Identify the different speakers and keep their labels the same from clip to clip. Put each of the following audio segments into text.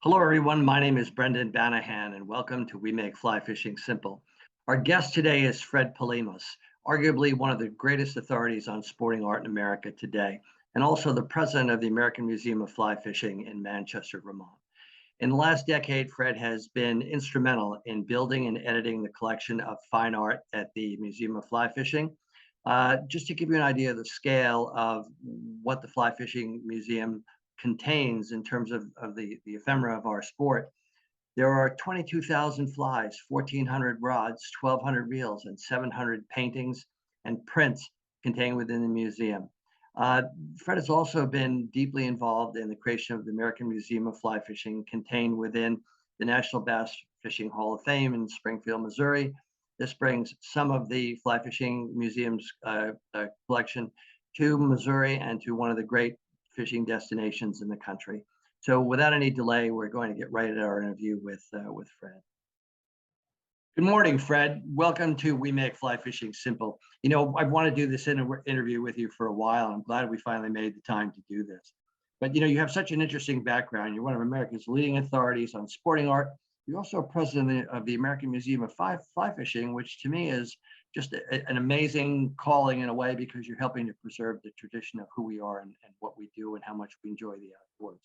Speaker 1: Hello, everyone. My name is Brendan Banahan, and welcome to We Make Fly Fishing Simple. Our guest today is Fred Polhemus, arguably one of the greatest authorities on sporting art in America today, and also the president of the American Museum of Fly Fishing in Manchester, Vermont. In the last decade, Fred has been instrumental in building and editing the collection of fine art at the Museum of Fly Fishing. Just to give you an idea of the scale of what the Fly Fishing Museum contains in terms of the ephemera of our sport, there are 22,000 flies, 1,400 rods, 1,200 reels, and 700 paintings and prints contained within the museum. Uh, Fred has also been deeply involved in the creation of the American Museum of Fly Fishing, contained within the National Bass Fishing Hall of Fame in Springfield, Missouri. This brings some of the Fly Fishing Museum's collection to Missouri and to one of the great fishing destinations in the country. So without any delay, we're going to get right at our interview with Fred. Good morning, Fred. Welcome to We Make Fly Fishing Simple. You know, I want to do this interview with you for a while. I'm glad we finally made the time to do this. But you know, you have such an interesting background. You're one of America's leading authorities on sporting art. You're also president of the American Museum of Fly Fishing, which to me is just an amazing calling in a way, because you're helping to preserve the tradition of who we are and what we do and how much we enjoy the outdoors.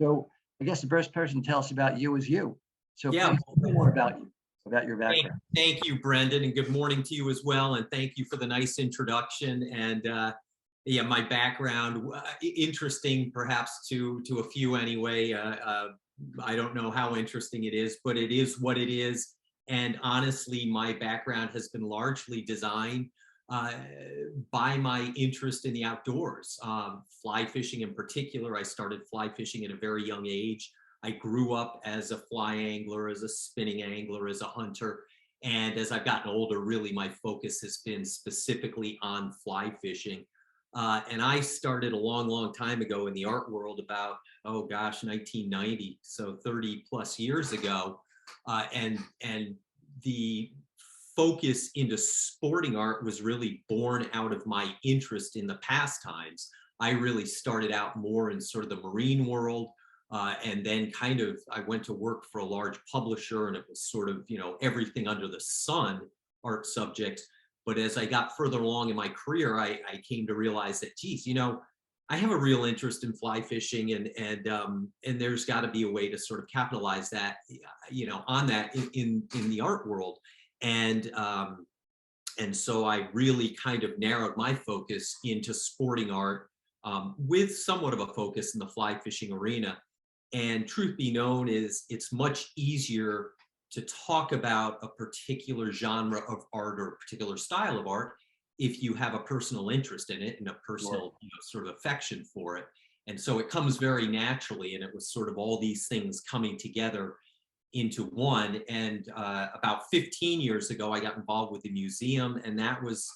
Speaker 1: So I guess the best person to tell us about you is you. So
Speaker 2: Yeah,
Speaker 1: please tell me more about you, about your
Speaker 2: thank,
Speaker 1: background.
Speaker 2: thank you, Brendan, and good morning to you as well. And thank you for the nice introduction. And yeah, my background, interesting perhaps to a few anyway. I don't know how interesting it is, but it is what it is. And honestly, my background has been largely designed uh, by my interest in the outdoors. Fly fishing in particular, I started fly fishing at a very young age. I grew up as a fly angler, as a spinning angler, as a hunter. And as I've gotten older, really my focus has been specifically on fly fishing. And I started a long, long time ago in the art world about, oh gosh, 1990, so 30 plus years ago. And the focus into sporting art was really born out of my interest in the pastimes. I really started out more in sort of the marine world. And then kind of, I went to work for a large publisher, and it was sort of, everything under the sun art subjects. But as I got further along in my career, I came to realize that, geez, I have a real interest in fly fishing, and there's got to be a way to sort of capitalize that, on that in the art world. And and so I really kind of narrowed my focus into sporting art, with somewhat of a focus in the fly fishing arena. And truth be known is it's much easier to talk about a particular genre of art or a particular style of art if you have a personal interest in it and a personal sort of affection for it. And so it comes very naturally, and it was sort of all these things coming together into one. And about 15 years ago, I got involved with the museum, and that was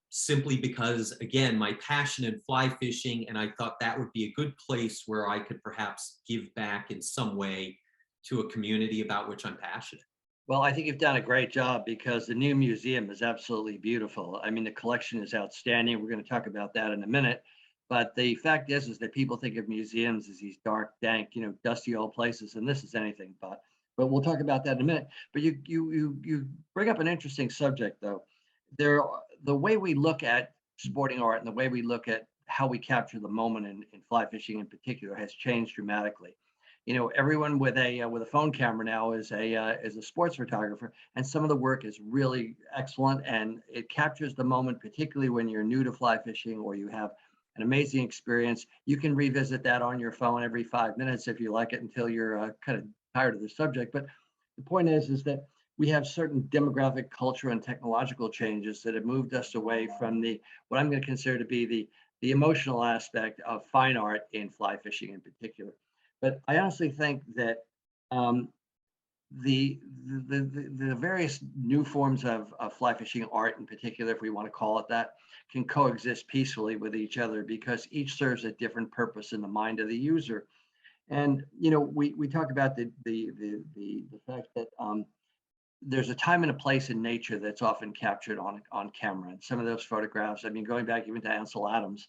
Speaker 2: simply because, again, my passion in fly fishing, and I thought that would be a good place where I could perhaps give back in some way to a community about which I'm passionate.
Speaker 1: Well, I think you've done a great job, because the new museum is absolutely beautiful. I mean, the collection is outstanding. We're going to talk about that in a minute. But the fact is that people think of museums as these dark, dank, dusty old places, and this is anything but. But we'll talk about that in a minute. But you bring up an interesting subject, though. The way we look at sporting art and the way we look at how we capture the moment in fly fishing in particular has changed dramatically. Everyone with a phone camera now is a sports photographer, and some of the work is really excellent, and it captures the moment, particularly when you're new to fly fishing or you have an amazing experience. You can revisit that on your phone every 5 minutes if you like it, until you're kind of tired of the subject. But the point is that we have certain demographic, culture, and technological changes that have moved us away from what I'm going to consider to be the emotional aspect of fine art in fly fishing in particular. But I honestly think that um, the various new forms of fly fishing art in particular, if we want to call it that, can coexist peacefully with each other, because each serves a different purpose in the mind of the user. And we talk about the fact that there's a time and a place in nature that's often captured on camera. And some of those photographs, I mean, going back even to Ansel Adams,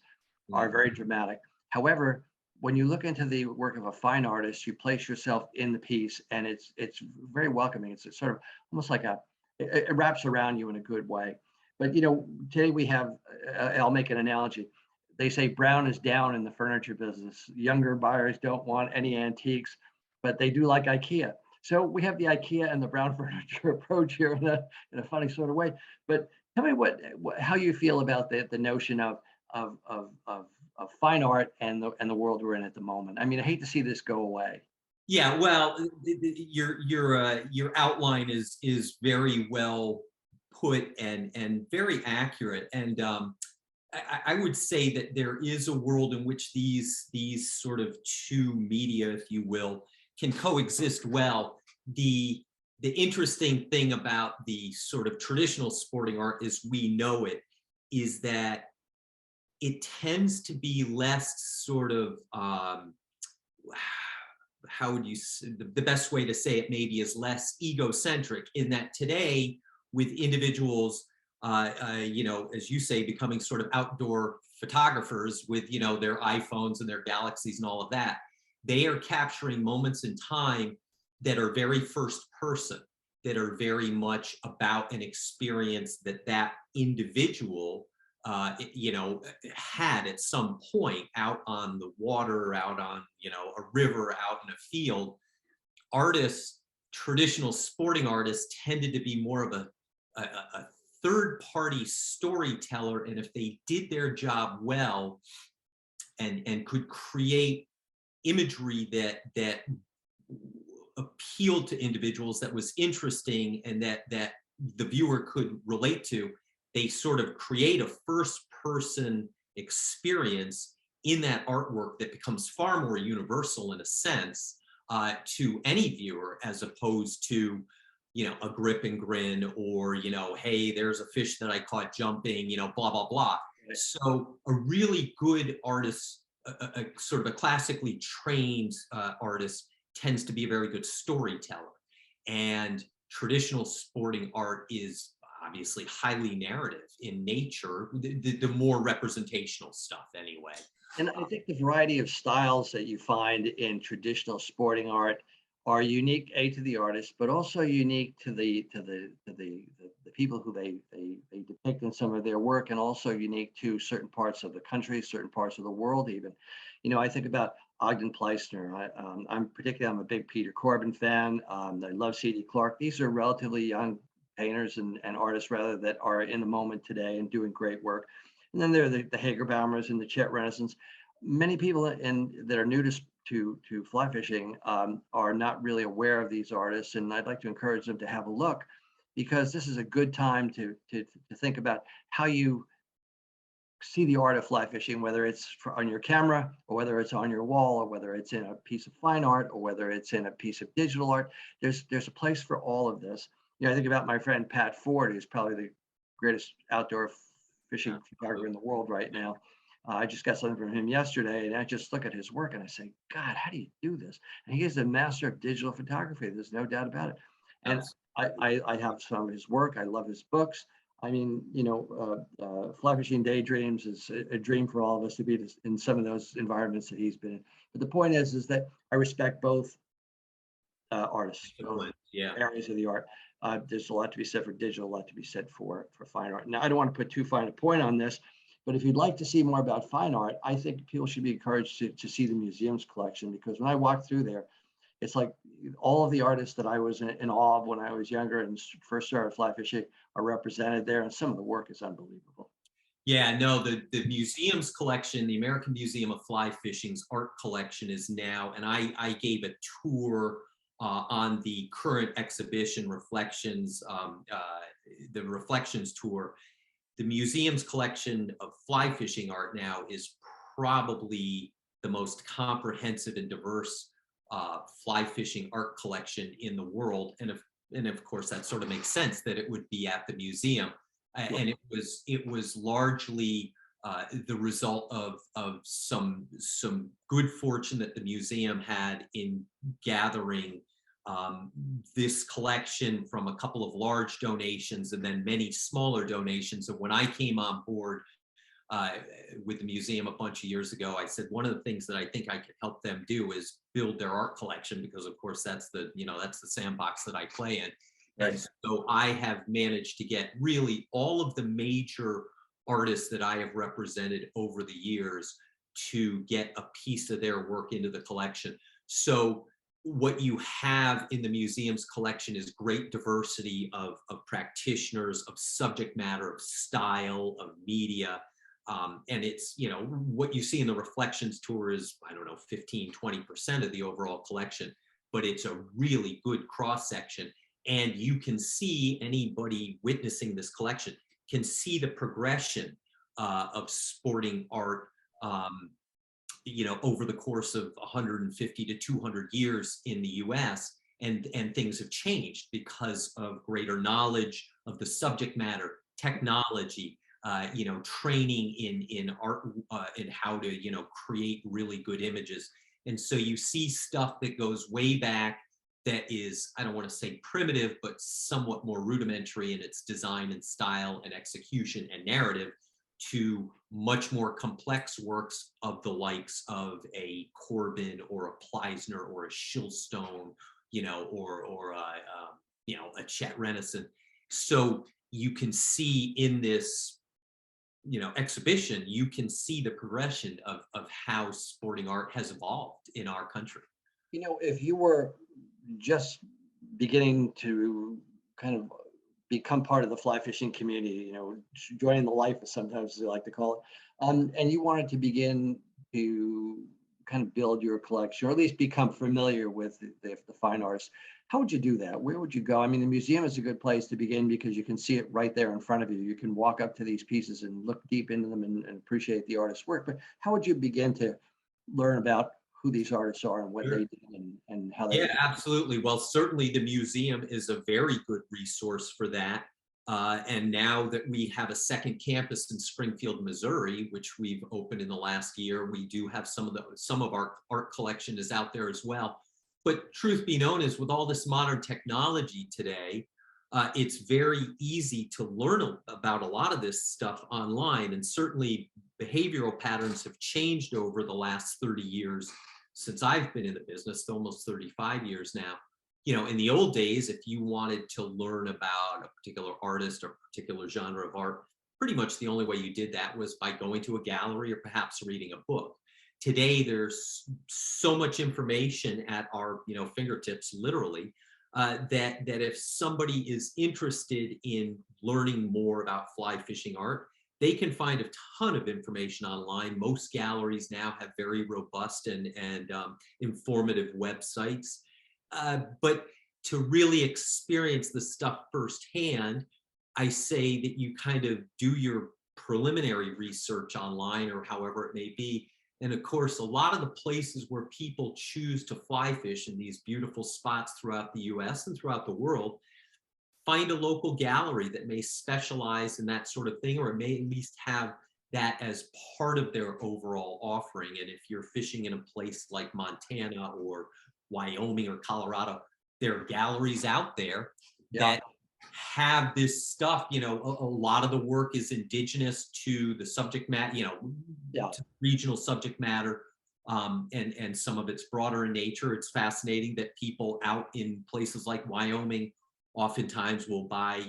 Speaker 1: are very dramatic. However, when you look into the work of a fine artist, you place yourself in the piece, and it's very welcoming. It's sort of almost like it wraps around you in a good way. But today we have. I'll make an analogy. They say brown is down in the furniture business. Younger buyers don't want any antiques, but they do like IKEA. So we have the IKEA and the brown furniture approach here in a funny sort of way. But tell me how you feel about the notion of of of of fine art and the world we're in at the moment. I mean, I hate to see this go away.
Speaker 2: Yeah, well, your outline is very well put and very accurate. And I would say that there is a world in which these sort of two media, if you will, can coexist well. The interesting thing about the sort of traditional sporting art as we know it is that it tends to be less sort of how would you the best way to say it maybe is less egocentric, in that today with individuals as you say, becoming sort of outdoor photographers with their iPhones and their galaxies and all of that, they are capturing moments in time that are very first person, that are very much about an experience that that individual had at some point out on the water, out on a river, out in a field. Artists, traditional sporting artists, tended to be more of a third party storyteller, and if they did their job well and could create imagery that appealed to individuals, that was interesting, and that the viewer could relate to, they sort of create a first person experience in that artwork that becomes far more universal in a sense to any viewer, as opposed to a grip and grin, or hey, there's a fish that I caught jumping, blah blah blah. So a really good artist, a sort of a classically trained artist, tends to be a very good storyteller. And traditional sporting art is obviously highly narrative in nature, the more representational stuff anyway.
Speaker 1: And I think the variety of styles that you find in traditional sporting art are unique to the artist, but also unique to the people who they depict in some of their work, and also unique to certain parts of the country, certain parts of the world even. I think about Ogden Pleisner. I'm a big Peter Corbin fan. I love C.D. Clark. These are relatively young painters and artists rather, that are in the moment today and doing great work. And then there are the Hagerbaumers and the Chet Renaissance. Many people that are new to fly fishing are not really aware of these artists, and I'd like to encourage them to have a look, because this is a good time to think about how you see the art of fly fishing, whether it's on your camera, or whether it's on your wall, or whether it's in a piece of fine art, or whether it's in a piece of digital art. There's a place for all of this. I think about my friend Pat Ford, who's probably the greatest outdoor fishing photographer in the world right now. I just got something from him yesterday, and I just look at his work and I say, God, how do you do this? And he is a master of digital photography. There's no doubt about it. And I have some of his work. I love his books. I mean, Fly Fishing Daydreams is a dream for all of us to be in some of those environments that he's been in. But the point is that I respect both artists, both areas of the art. There's a lot to be said for digital, a lot to be said for fine art. Now, I don't want to put too fine a point on this, but if you'd like to see more about fine art, I think people should be encouraged to see the museum's collection, because when I walk through there, it's like all of the artists that I was in awe of when I was younger and first started fly fishing are represented there, and some of the work is unbelievable.
Speaker 2: Yeah, no, the museum's collection, the American Museum of Fly Fishing's art collection is now, and I gave a tour on the current exhibition, Reflections, the Reflections tour. The museum's collection of fly fishing art now is probably the most comprehensive and diverse fly fishing art collection in the world. And of course, that sort of makes sense that it would be at the museum. And it was largely the result of some good fortune that the museum had in gathering this collection from a couple of large donations and then many smaller donations. And when I came on board, uh, with the museum a bunch of years ago. I said one of the things that I think I could help them do is build their art collection, because of course that's the sandbox that I play in.
Speaker 1: Right.
Speaker 2: And so I have managed to get really all of the major artists that I have represented over the years to get a piece of their work into the collection. So what you have in the museum's collection is great diversity of practitioners, of subject matter, of style, of media. And it's, what you see in the Reflections tour is, I don't know, 15, 20% of the overall collection, but it's a really good cross section. And you can see, anybody witnessing this collection can see the progression of sporting art, over the course of 150 to 200 years in the US. And things have changed because of greater knowledge of the subject matter, technology, training in art, and how to, create really good images. And so you see stuff that goes way back that is, I don't want to say primitive, but somewhat more rudimentary in its design and style and execution and narrative, to much more complex works of the likes of a Corbin or a Pleisner or a Shilstone, or a Chet Renison. So you can see in this, exhibition, you can see the progression of how sporting art has evolved in our country.
Speaker 1: If you were just beginning to kind of become part of the fly fishing community, joining the life, sometimes they like to call it, and you wanted to begin to kind of build your collection, or at least become familiar with the fine arts, how would you do that? Where would you go? I mean, the museum is a good place to begin because you can see it right there in front of you. You can walk up to these pieces and look deep into them and appreciate the artist's work. But how would you begin to learn about who these artists are and what
Speaker 2: Sure.
Speaker 1: they did and how they
Speaker 2: Yeah,
Speaker 1: became?
Speaker 2: absolutely. Well, certainly the museum is a very good resource for that. And now that we have a second campus in Springfield, Missouri, which we've opened in the last year, we do have some of our art collection is out there as well. But truth be known is, with all this modern technology today, it's very easy to learn about a lot of this stuff online. And certainly behavioral patterns have changed over the last 30 years since I've been in the business, almost 35 years now. In the old days, if you wanted to learn about a particular artist or particular genre of art, pretty much the only way you did that was by going to a gallery or perhaps reading a book. Today, there's so much information at our fingertips, literally, that if somebody is interested in learning more about fly fishing art, they can find a ton of information online. Most galleries now have very robust and informative websites. But to really experience the stuff firsthand, I say that you kind of do your preliminary research online, or however it may be. And of course, a lot of the places where people choose to fly fish in these beautiful spots throughout the US and throughout the world, find a local gallery that may specialize in that sort of thing, or it may at least have that as part of their overall offering. And if you're fishing in a place like Montana or Wyoming or Colorado, there are galleries out there
Speaker 1: Yeah,
Speaker 2: that have this stuff. A lot of the work is indigenous to the subject matter,
Speaker 1: yeah,
Speaker 2: to regional subject matter. And some of it's broader in nature. It's fascinating that people out in places like Wyoming oftentimes will buy,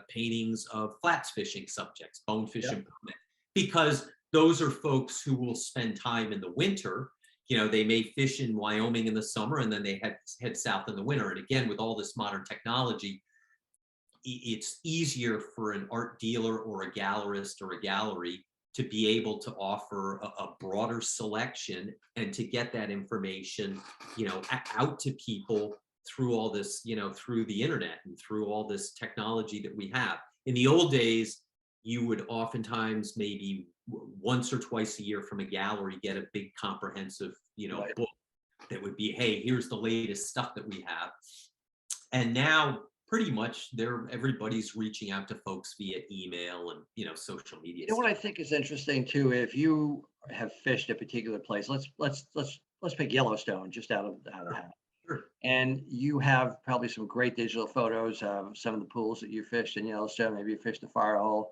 Speaker 2: paintings of flats fishing subjects, bonefish
Speaker 1: yeah,
Speaker 2: and permit, because those are folks who will spend time in the winter. They may fish in Wyoming in the summer, and then they head south in the winter. And again, with all this modern technology, it's easier for an art dealer or a gallerist or a gallery to be able to offer a broader selection and to get that information, out to people through all this, through the internet and through all this technology that we have. In the old days, you would oftentimes maybe once or twice a year from a gallery get a big comprehensive,
Speaker 1: right.
Speaker 2: book that would be, hey, here's the latest stuff that we have. And now pretty much everybody's reaching out to folks via email and social media
Speaker 1: What I
Speaker 2: stuff.
Speaker 1: think is interesting too, if you have fished a particular place, let's pick Yellowstone just out of the
Speaker 2: Sure.
Speaker 1: hat,
Speaker 2: Sure.
Speaker 1: and you have probably some great digital photos of some of the pools that you fished in Yellowstone. Maybe you fished a fire hole.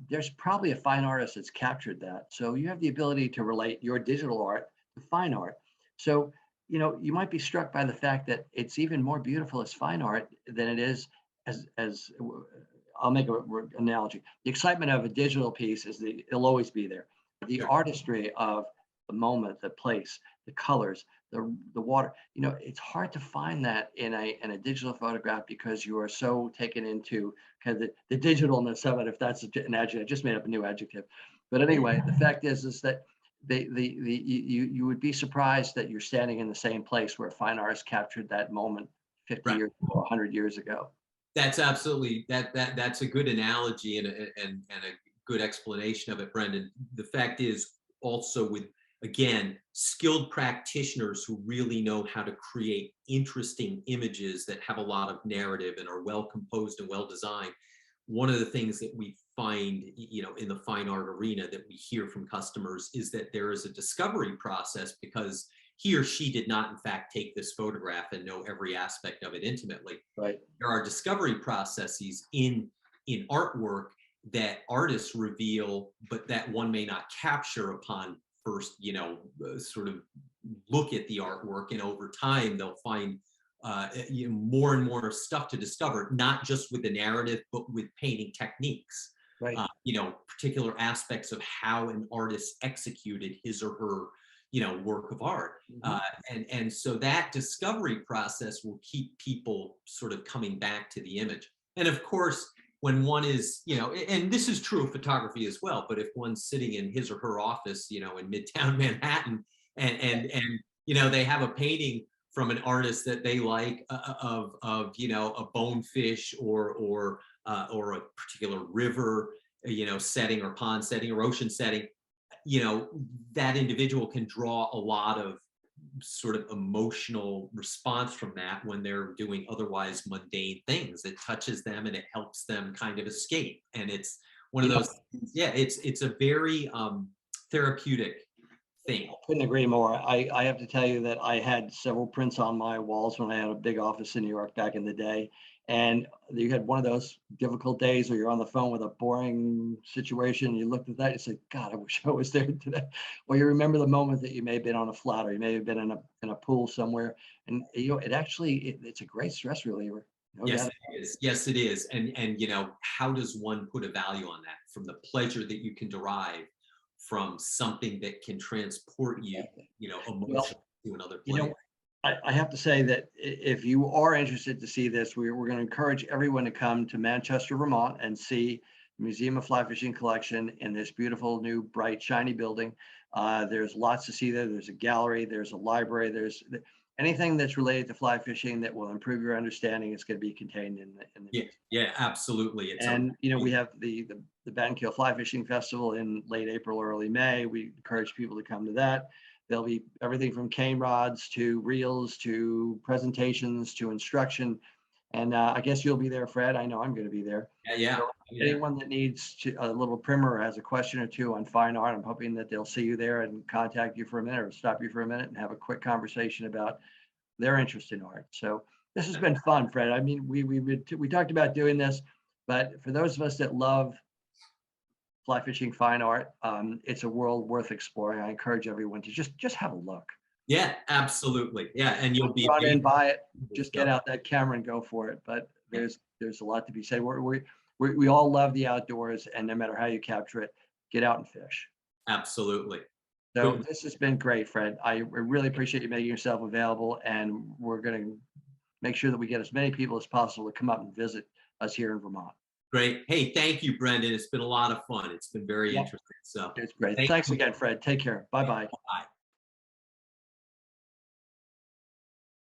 Speaker 1: there's probably a fine artist that's captured that. So you have the ability to relate your digital art to fine art. So, you might be struck by the fact that it's even more beautiful as fine art than it is as I'll make a analogy. The excitement of a digital piece is it'll always be there. The
Speaker 2: Sure.
Speaker 1: artistry of the moment, the place, the colors, the water. It's hard to find that in a digital photograph because you are so taken into kind of the digitalness of it. If that's an adjective, I just made up a new adjective. But anyway, the fact is that you would be surprised that you're standing in the same place where fine artists captured that moment 50
Speaker 2: Right.
Speaker 1: years ago, 100 years ago.
Speaker 2: That's absolutely that's a good analogy and a good explanation of it, Brendan. The fact is also with, again, skilled practitioners who really know how to create interesting images that have a lot of narrative and are well composed and well designed. One of the things that we find, in the fine art arena that we hear from customers is that there is a discovery process because he or she did not in fact take this photograph and know every aspect of it intimately.
Speaker 1: Right.
Speaker 2: There are discovery processes in artwork that artists reveal, but that one may not capture upon first, sort of look at the artwork, and over time they'll find more and more stuff to discover, not just with the narrative, but with painting techniques.
Speaker 1: Right.
Speaker 2: Particular aspects of how an artist executed his or her work of art.
Speaker 1: Mhm.
Speaker 2: And so that discovery process will keep people sort of coming back to the image. And of course, when one is, and this is true of photography as well, but if one's sitting in his or her office, in Midtown Manhattan, and they have a painting from an artist that they like, of a bonefish or a particular river, setting, or pond setting, or ocean setting, that individual can draw a lot of sort of emotional response from that when they're doing otherwise mundane things. It touches them and it helps them kind of escape. And it's one of
Speaker 1: Yep.
Speaker 2: those, yeah, it's a very therapeutic thing.
Speaker 1: Couldn't agree more. I have to tell you that I had several prints on my walls when I had a big office in New York back in the day. And you had one of those difficult days where you're on the phone with a boring situation. You looked at that, you said, God, I wish I was there today. Or you remember the moment that you may have been on a flat, or you may have been in a pool somewhere. And it's a great stress reliever. No
Speaker 2: Yes,
Speaker 1: doubt.
Speaker 2: it is. Yes, it is. And how does one put a value on that, from the pleasure that you can derive from something that can transport you,
Speaker 1: Well,
Speaker 2: emotionally to another
Speaker 1: you
Speaker 2: place?
Speaker 1: know, I have to say that if you are interested to see this, we're going to encourage everyone to come to Manchester, Vermont, and see the Museum of Fly Fishing Collection in this beautiful, new, bright, shiny building. There's lots to see there. There's a gallery, there's a library, there's anything that's related to fly fishing that will improve your understanding is going to be contained in the
Speaker 2: Yeah,
Speaker 1: museum.
Speaker 2: yeah, absolutely. It's a
Speaker 1: And we have the Bankill Fly Fishing Festival in late April, early May. We encourage people to come to that. There'll be everything from cane rods to reels to presentations to instruction. And I guess you'll be there, Fred. I know I'm going to be there.
Speaker 2: yeah, yeah,
Speaker 1: So
Speaker 2: yeah.
Speaker 1: anyone that needs a little primer or has a question or two on fine art, I'm hoping that they'll see you there and contact you for a minute, or stop you for a minute and have a quick conversation about their interest in art. So this has been fun, Fred. I mean, we talked about doing this, but for those of us that love fly fishing fine art, it's a world worth exploring. I encourage everyone to just have a look.
Speaker 2: Yeah, absolutely. Yeah, and you'll be
Speaker 1: Run in,
Speaker 2: amazed
Speaker 1: buy it,
Speaker 2: at the
Speaker 1: just
Speaker 2: stuff.
Speaker 1: get out that camera and go for it. But
Speaker 2: Yeah,
Speaker 1: there's a lot to be said. We all love the outdoors, and no matter how you capture it, get out and fish.
Speaker 2: absolutely.
Speaker 1: So
Speaker 2: Couldn't
Speaker 1: this has been great, Fred. I really appreciate you making yourself available, and we're going to make sure that we get as many people as possible to come up and visit us here in Vermont.
Speaker 2: Great. Hey, thank you, Brendan. It's been a lot of fun. It's been very
Speaker 1: Yep,
Speaker 2: interesting. So
Speaker 1: it's great.
Speaker 2: thank
Speaker 1: Thanks
Speaker 2: you.
Speaker 1: again, Fred. Take care. Bye bye.
Speaker 2: Bye.